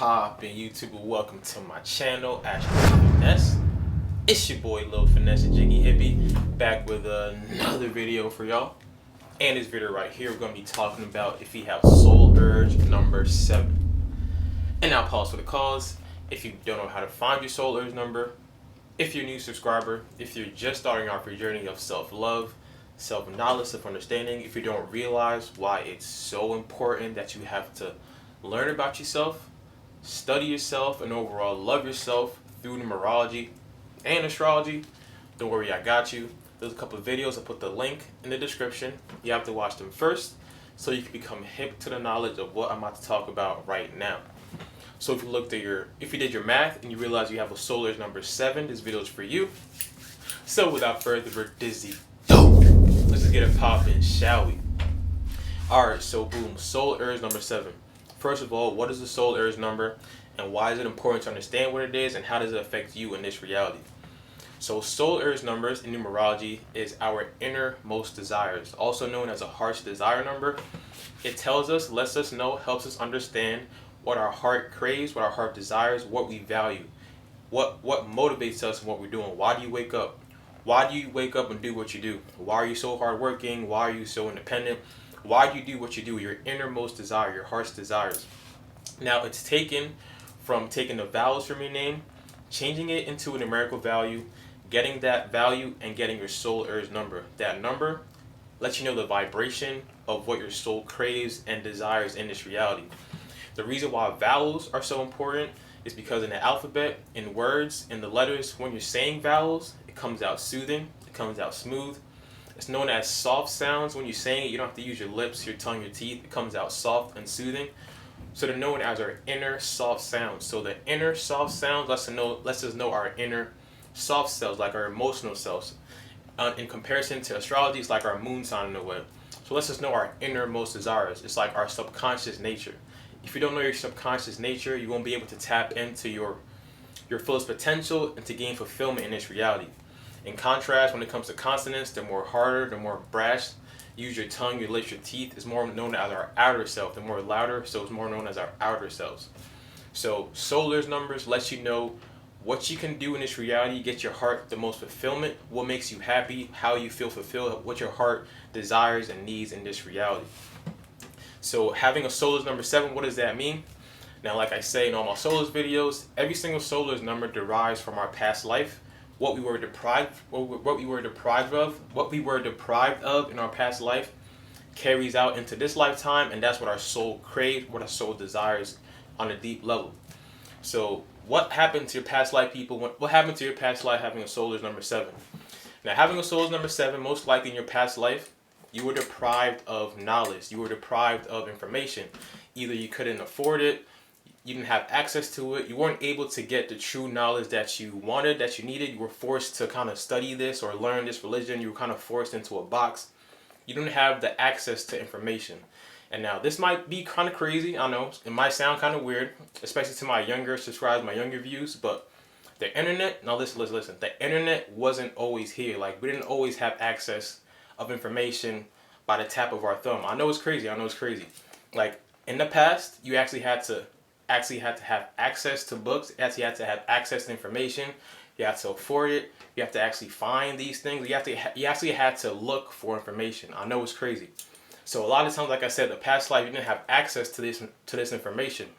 poppin' YouTube? Welcome to my channel, Astro Finesse. It's your boy Lil Finesse and Jiggy Hippie back with another video for y'all. And this video right here, we're gonna be talking about if you have soul urge number 7. And now pause for the cause. If you don't know how to find your soul urge number, if you're a new subscriber, if you're just starting off your journey of self-love, self-knowledge, self-understanding, if you don't realize why it's so important that you have to learn about yourself, study yourself, and overall love yourself through numerology and astrology, don't worry, I got you. There's a couple of videos. I put the link in the description. You have to watch them first so you can become hip to the knowledge of what I'm about to talk about right now. So if you did your math and you realize you have a soul urge number 7, this video is for you. So without further ado, let's just get it poppin', shall we? Alright, so boom, soul urge number 7. First of all, what is the soul urge number and why is it important to understand what it is and how does it affect you in this reality? So soul urge numbers in numerology is our innermost desires, also known as a heart's desire number. It tells us, lets us know, helps us understand what our heart craves, what our heart desires, what we value, what motivates us and what we're doing. Why do you wake up? Why do you wake up and do what you do? Why are you so hardworking? Why are you so independent? Why do you do what you do? Your innermost desire, your heart's desires. Now it's taken from taking the vowels from your name, changing it into a numerical value, getting that value, and getting your soul urge number. That number lets you know the vibration of what your soul craves and desires in this reality. The reason why vowels are so important is because in the alphabet, in words, in the letters, when you're saying vowels, it comes out soothing, it comes out smooth. It's known as soft sounds. When you're saying it, you don't have to use your lips, your tongue, your teeth. It comes out soft and soothing. So they're known as our inner soft sounds. So the inner soft sounds lets us know our inner soft selves, like our emotional selves. In comparison to astrology, it's like our moon sign in a way. So lets us know our innermost desires. It's like our subconscious nature. If you don't know your subconscious nature, you won't be able to tap into your fullest potential and to gain fulfillment in this reality. In contrast, when it comes to consonants, they're more harder, they're more brash. Use your tongue, your lips, your teeth. It's more known as our outer self. They're more louder, so it's more known as our outer selves. So soul urge numbers lets you know what you can do in this reality, get your heart the most fulfillment, what makes you happy, how you feel fulfilled, what your heart desires and needs in this reality. So having a soul urge number 7, what does that mean? Now, like I say in all my soul urge videos, every single soul urge number derives from our past life. What we were deprived of in our past life carries out into this lifetime, and that's what our soul craves, what our soul desires on a deep level. So what happened to your past life, people? What happened to your past life having a soul urge number 7? Now, having a soul urge number 7, most likely in your past life, you were deprived of knowledge. You were deprived of information. Either you couldn't afford it, you didn't have access to it, you weren't able to get the true knowledge that you wanted, that you needed. You were forced to kind of study this or learn this religion. You were kind of forced into a box. You didn't have the access to information. And now this might be kind of crazy, I know, it might sound kind of weird, especially to my younger subscribers, my younger views, but the internet, now listen, the internet wasn't always here. Like, we didn't always have access of information by the tap of our thumb. I know it's crazy, Like, in the past, you actually had to have access to books, you actually had to have access to information, you had to afford it, you have to actually find these things, you actually had to look for information. I know it's crazy. So a lot of times, like I said, the past life, you didn't have access to this information.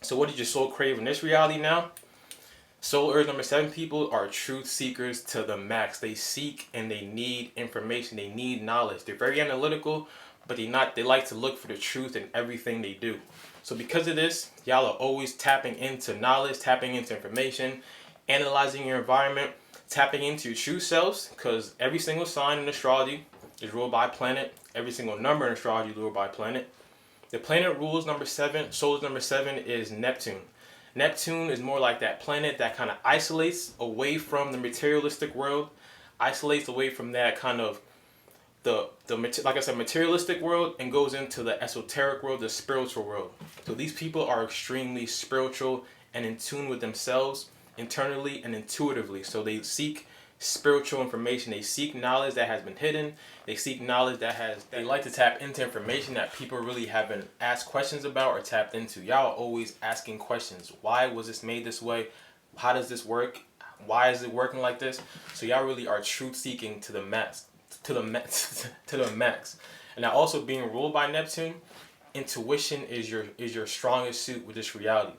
So what did your soul crave in this reality now? Soul urge number 7 people are truth seekers to the max. They seek and they need information, they need knowledge. They're very analytical, but they like to look for the truth in everything they do. So because of this, y'all are always tapping into knowledge, tapping into information, analyzing your environment, tapping into your true selves, because every single sign in astrology is ruled by a planet. Every single number in astrology is ruled by a planet. The planet rules number 7, soul number 7 is Neptune. Neptune is more like that planet that kind of isolates away from the materialistic world, isolates away from that kind of like I said, materialistic world, and goes into the esoteric world, the spiritual world. So these people are extremely spiritual and in tune with themselves internally and intuitively. So they seek spiritual information. They seek knowledge that has been hidden. They seek knowledge they like to tap into information that people really haven't asked questions about or tapped into. Y'all are always asking questions. Why was this made this way? How does this work? Why is it working like this? So y'all really are truth seeking to the max, to the max, to the max. And now also being ruled by Neptune, intuition is your strongest suit with this reality.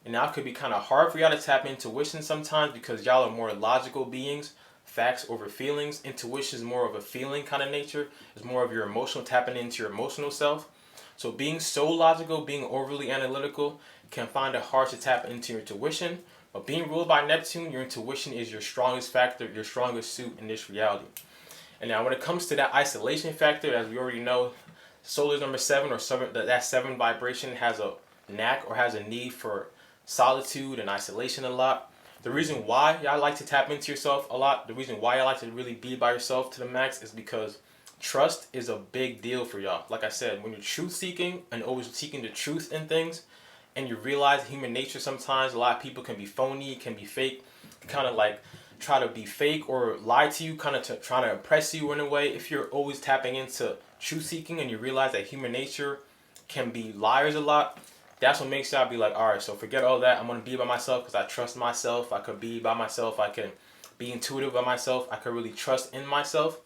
And now it could be kind of hard for y'all to tap intuition sometimes because y'all are more logical beings, facts over feelings. Intuition is more of a feeling kind of nature. It's more of your emotional, tapping into your emotional self. So being so logical, being overly analytical can find it hard to tap into your intuition. But being ruled by Neptune, your intuition is your strongest factor, your strongest suit in this reality. And now when it comes to that isolation factor, as we already know, solar number 7 or 7, that 7 vibration has a knack or has a need for solitude and isolation a lot. The reason why y'all like to tap into yourself a lot, the reason why y'all like to really be by yourself to the max is because trust is a big deal for y'all. Like I said, when you're truth seeking and always seeking the truth in things, and you realize human nature sometimes, a lot of people can be phony, can be fake, kind of like try to be fake or lie to you, kind of to try to impress you in a way. If you're always tapping into truth seeking and you realize that human nature can be liars a lot, that's what makes y'all be like, all right, so forget all that. I'm going to be by myself because I trust myself. I could be by myself. I can be intuitive by myself. I could really trust in myself.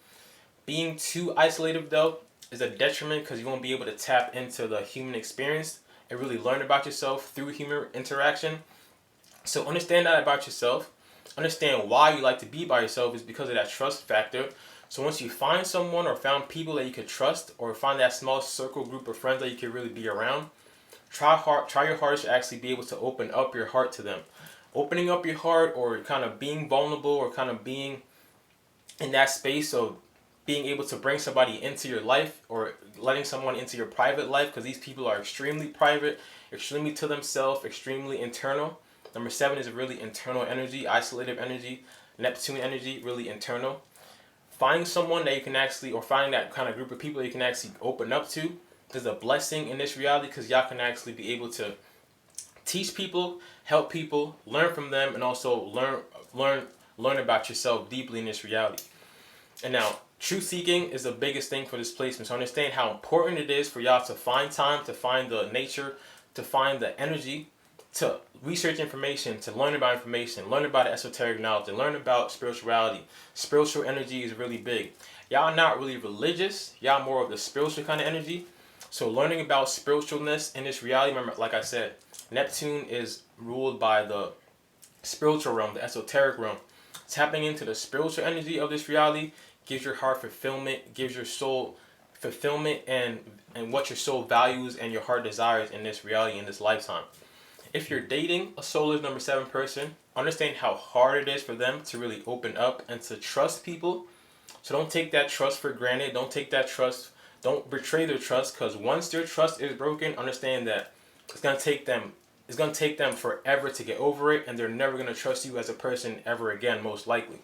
Being too isolated, though, is a detriment because you won't be able to tap into the human experience and really learn about yourself through human interaction. So understand that about yourself. Understand why you like to be by yourself is because of that trust factor. So once you find someone or found people that you could trust or find that small circle group of friends that you could really be around, try your hardest to actually be able to open up your heart to them. Opening up your heart or kind of being vulnerable or kind of being in that space of being able to bring somebody into your life or letting someone into your private life, because these people are extremely private, extremely to themselves, extremely internal. Number 7 is a really internal energy, isolative energy, Neptune energy, really internal. Finding someone that you can actually, or finding that kind of group of people that you can actually open up to is a blessing in this reality because y'all can actually be able to teach people, help people, learn from them, and also learn about yourself deeply in this reality. And now, truth seeking is the biggest thing for this placement. So understand how important it is for y'all to find time, to find the nature, to find the energy, to research information, to learn about information, learn about esoteric knowledge, and learn about spirituality. Spiritual energy is really big. Y'all not really religious. Y'all more of the spiritual kind of energy. So learning about spiritualness in this reality, remember, like I said, Neptune is ruled by the spiritual realm, the esoteric realm. Tapping into the spiritual energy of this reality gives your heart fulfillment, gives your soul fulfillment and what your soul values and your heart desires in this reality, in this lifetime. If you're dating a solar number 7 person, understand how hard it is for them to really open up and to trust people. So don't take that trust for granted. Don't take that trust. Don't betray their trust, because once their trust is broken, understand that it's gonna take them forever to get over it, and they're never gonna trust you as a person ever again, most likely.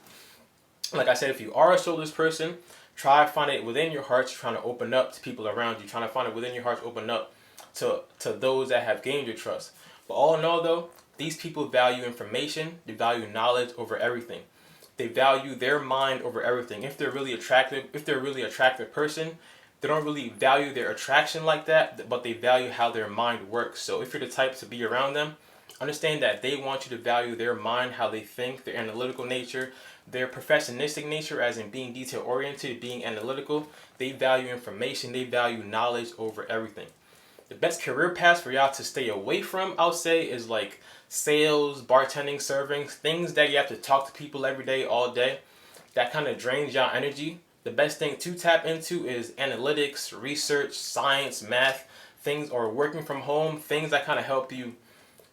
Like I said, if you are a soulless person, try to find it within your heart, trying to open up to people around you, trying to find it within your heart to open up to those that have gained your trust. But all in all, though, these people value information, they value knowledge over everything. They value their mind over everything. If they're really attractive person, they don't really value their attraction like that, but they value how their mind works. So if you're the type to be around them, understand that they want you to value their mind, how they think, their analytical nature, their perfectionistic nature, as in being detail oriented, being analytical. They value information, they value knowledge over everything. The best career paths for y'all to stay away from, I'll say, is like sales, bartending, serving, things that you have to talk to people every day, all day. That kind of drains y'all energy. The best thing to tap into is analytics, research, science, math, things, or working from home, things that kind of help you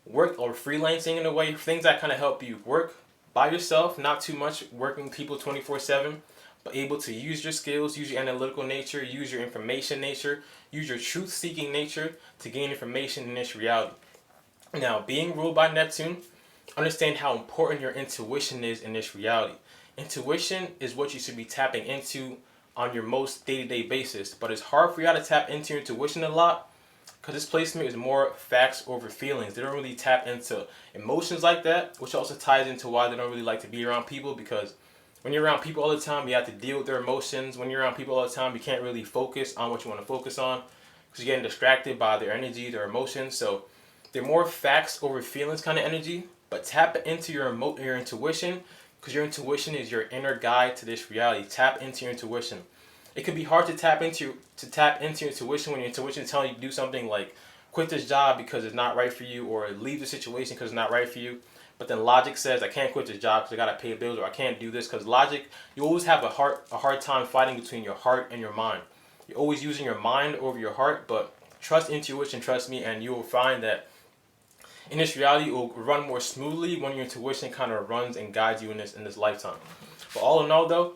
work, or freelancing in a way, things that kind of help you work by yourself, not too much working people 24/7, but able to use your skills, use your analytical nature, use your information nature, use your truth-seeking nature to gain information in this reality. Now, being ruled by Neptune, understand how important your intuition is in this reality. Intuition is what you should be tapping into on your most day-to-day basis, but it's hard for y'all to tap into your intuition a lot because this placement is more facts over feelings. They don't really tap into emotions like that, which also ties into why they don't really like to be around people, because When you're around people all the time, you have to deal with their emotions. When you're around people all the time, you can't really focus on what you want to focus on because you're getting distracted by their energy, their emotions. So they're more facts over feelings kind of energy. But tap into your intuition, because your intuition is your inner guide to this reality. Tap into your intuition. It can be hard to tap into your intuition when your intuition is telling you to do something like quit this job because it's not right for you, or leave the situation because it's not right for you. But then logic says I can't quit this job because I gotta pay bills, or I can't do this because logic. You always have a hard time fighting between your heart and your mind. You're always using your mind over your heart, but trust intuition, trust me, and you will find that in this reality, it will run more smoothly when your intuition kind of runs and guides you in this lifetime. But all in all, though,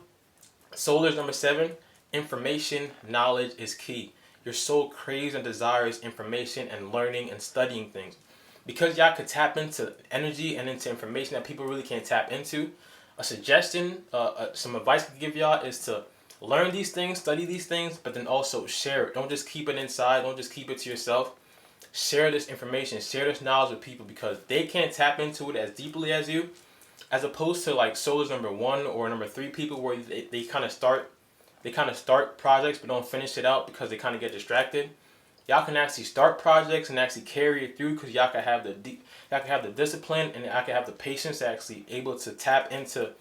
solar is number 7. Information, knowledge is key. Your soul craves and desires information and learning and studying things. Because y'all could tap into energy and into information that people really can't tap into, a suggestion, some advice I could give y'all is to learn these things, study these things, but then also share it. Don't just keep it inside. Don't just keep it to yourself. Share this information, share this knowledge with people, because they can't tap into it as deeply as you, as opposed to like solar's number 1 or number 3 people, where they kind of start projects but don't finish it out because they kind of get distracted. Y'all can actually start projects and actually carry it through because y'all can have the discipline, and y'all can have the patience to actually able to tap into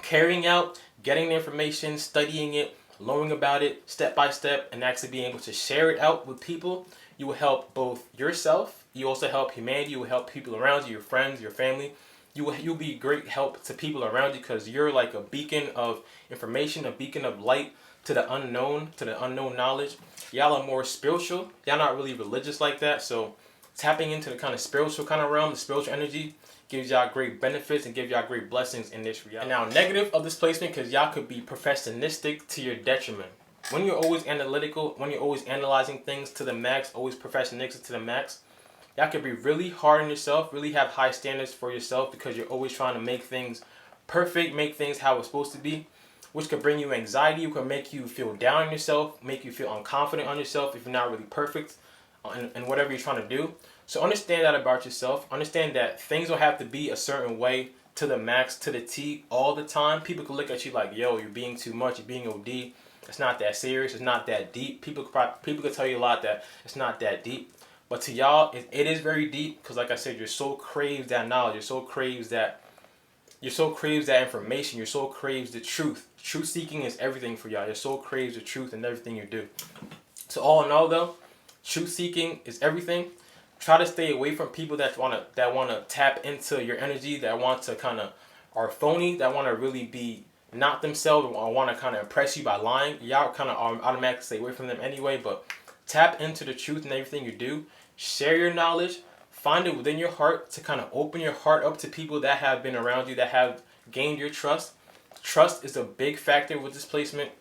carrying out, getting the information, studying it, learning about it step by step, and actually being able to share it out with people. You will help both yourself, you also help humanity, you will help people around you, your friends, your family. You'll be great help to people around you because you're like a beacon of information, a beacon of light to the unknown knowledge. Y'all are more spiritual. Y'all not really religious like that. So tapping into the kind of spiritual kind of realm, the spiritual energy, gives y'all great benefits and gives y'all great blessings in this reality. And now negative of this placement, because y'all could be perfectionistic to your detriment. When you're always analytical, when you're always analyzing things to the max, always perfectionistic to the max, y'all could be really hard on yourself, really have high standards for yourself because you're always trying to make things perfect, make things how it's supposed to be, which could bring you anxiety. It could make you feel down on yourself, make you feel unconfident on yourself if you're not really perfect in whatever you're trying to do. So understand that about yourself. Understand that things don't have to be a certain way to the max, to the T all the time. People could look at you like, yo, you're being too much, you're being OD. It's not that serious. It's not that deep. People could tell you a lot that it's not that deep. But to y'all, it is very deep because, like I said, your soul craves that knowledge. Your soul craves that information. Your soul craves the truth. Truth seeking is everything for y'all. Your soul craves the truth in everything you do. So all in all, though, truth seeking is everything. Try to stay away from people that wanna tap into your energy, that want to kind of are phony, that want to really be not themselves, or want to kind of impress you by lying. Y'all kind of automatically stay away from them anyway. But tap into the truth in everything you do. Share your knowledge. Find it within your heart to kind of open your heart up to people that have been around you, that have gained your trust. Trust is a big factor with this placement.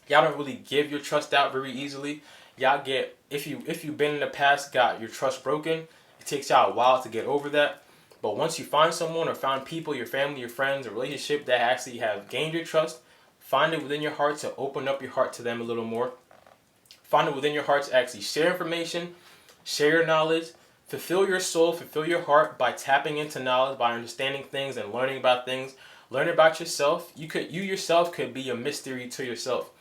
Y'all don't really give your trust out very easily. Y'all get, if you've been in the past, got your trust broken, it takes y'all a while to get over that. But once you find someone or find people, your family, your friends, a relationship that actually have gained your trust, find it within your heart to open up your heart to them a little more. Find it within your heart to actually share information, share your knowledge, fulfill your soul, fulfill your heart by tapping into knowledge, by understanding things and learning about things. Learn about yourself. You yourself could be a mystery to yourself.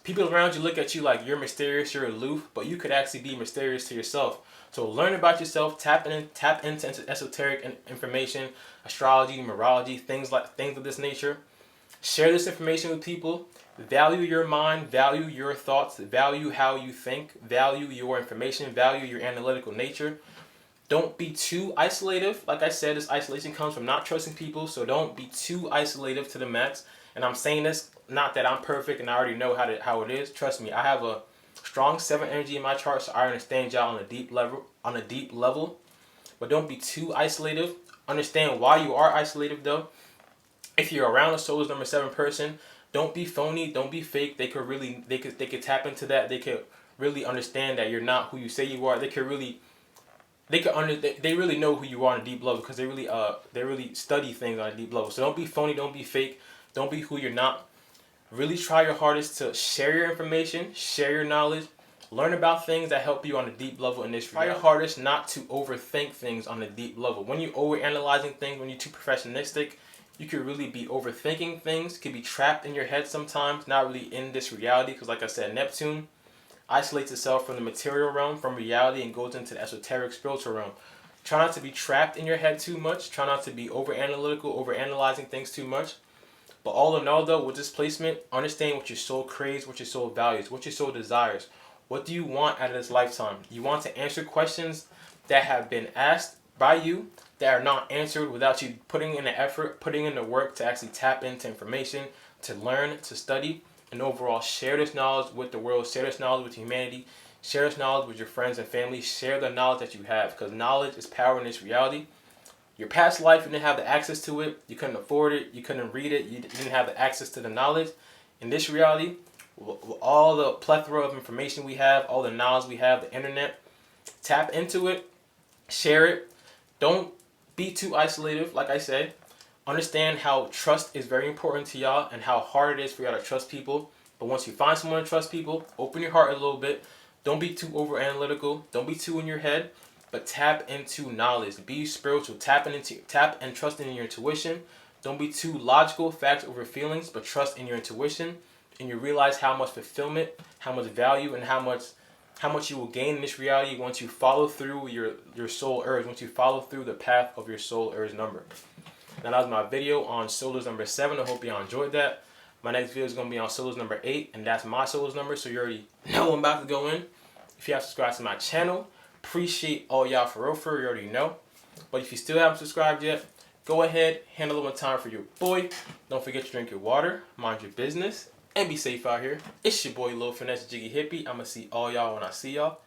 People around you look at you like you're mysterious, you're aloof, but you could actually be mysterious to yourself. So learn about yourself, tap into esoteric information, astrology, numerology, things of this nature. Share this information with people. Value your mind, value your thoughts, value how you think, value your information, value your analytical nature. Don't be too isolative. Like I said, this isolation comes from not trusting people, so don't be too isolative to the max. And I'm saying this, not that I'm perfect and I already know how it is. Trust me, I have a strong 7 energy in my chart, so I understand y'all on a deep level. But don't be too isolative. Understand why you are isolated though. If you're around a soul's number 7 person, don't be phony, don't be fake. They could tap into that. They could really understand that you're not who you say you are. They really know who you are on a deep level because they really study things on a deep level. So don't be phony, don't be fake, don't be who you're not. Really try your hardest to share your information, share your knowledge, learn about things that help you on a deep level in this reality. Try your hardest not to overthink things on a deep level. When you're overanalyzing things, when you're too perfectionistic, You could really be overthinking things, could be trapped in your head sometimes, not really in this reality. Because like I said, Neptune isolates itself from the material realm, from reality, and goes into the esoteric spiritual realm. Try not to be trapped in your head too much. Try not to be over analytical, over analyzing things too much. But all in all, though, with this placement, understand what your soul craves, what your soul values, what your soul desires. What do you want out of this lifetime? You want to answer questions that have been asked by you that are not answered without you putting in the effort, putting in the work to actually tap into information, to learn, to study, and overall share this knowledge with the world, share this knowledge with humanity, share this knowledge with your friends and family, share the knowledge that you have, because knowledge is power in this reality. Your past life, you didn't have the access to it, you couldn't afford it, you couldn't read it, you didn't have the access to the knowledge. In this reality, with all the plethora of information we have, all the knowledge we have, the internet, tap into it, share it. Don't be too isolated, like I said. Understand how trust is very important to y'all and how hard it is for y'all to trust people. But once you find someone to trust people, open your heart a little bit. Don't be too over analytical. Don't be too in your head. But tap into knowledge. Be spiritual. Tap and trust in your intuition. Don't be too logical, facts over feelings, but trust in your intuition. And you realize how much fulfillment, how much value, and how much you will gain in this reality once you follow through your soul urge, once you follow through the path of your soul urge number. Now that was my video on soul's number 7. I hope y'all enjoyed that. My next video is going to be on soul's number 8, and that's my soul's number, so you already know I'm about to go in. If you have subscribed to my channel, appreciate all y'all for real, you already know. But if you still haven't subscribed yet, go ahead, handle a little time for your boy. Don't forget to drink your water, mind your business, and be safe out here. It's your boy Lil Finesse Jiggy Hippie. I'ma see all y'all when I see y'all.